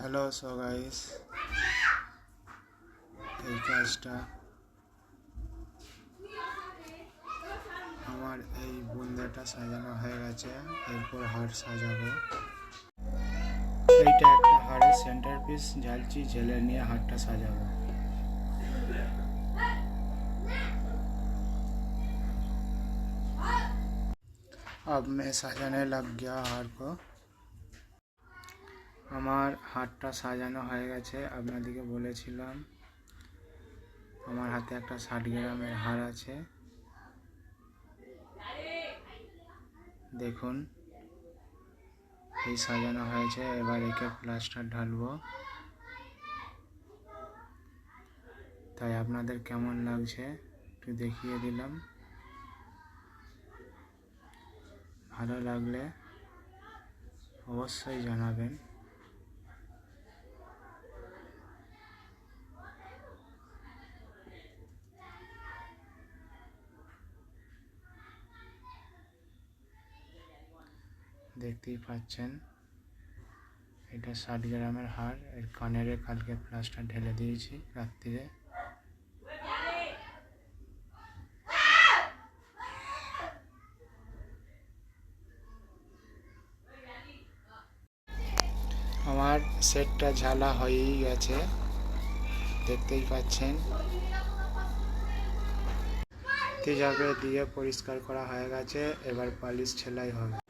Hello so guys, এই কাজটা আমার এই বুন্দাটা সাজানো হয়ে গেছে। এরপর হাড় সাজাবো। এইটা একটা হাড়ের সেন্টার পিস ঝালছি, ঝেলে নিয়ে हारটা সাজাবো। अब मैं सजाने लग गया हार को। আমার হারটা সাজানো হয়ে গেছে। আপনাদেরকে বলেছিলাম আমার হাতে একটা 60 গ্রামের হার আছে। দেখুন এই সাজানো হয়েছে। এবার একে প্লাস্টার ঢালবো। তাই আপনাদের কেমন লাগছে একটু দেখিয়ে দিলাম। ভালো লাগলে অবশ্যই জানাবেন। দেখতেই পাচ্ছেন এটা 60 গ্রামের হার। এর কানের কালকে প্লাস্টার ঢেলে দিয়েছি রাত্রিরে। আমার সেটটা ঝালা হয়েই গেছে, দেখতেই পাচ্ছেন। তেজাবে দিয়ে পরিষ্কার করা হয়ে গেছে। এবার পালিশ সেলাই হবে।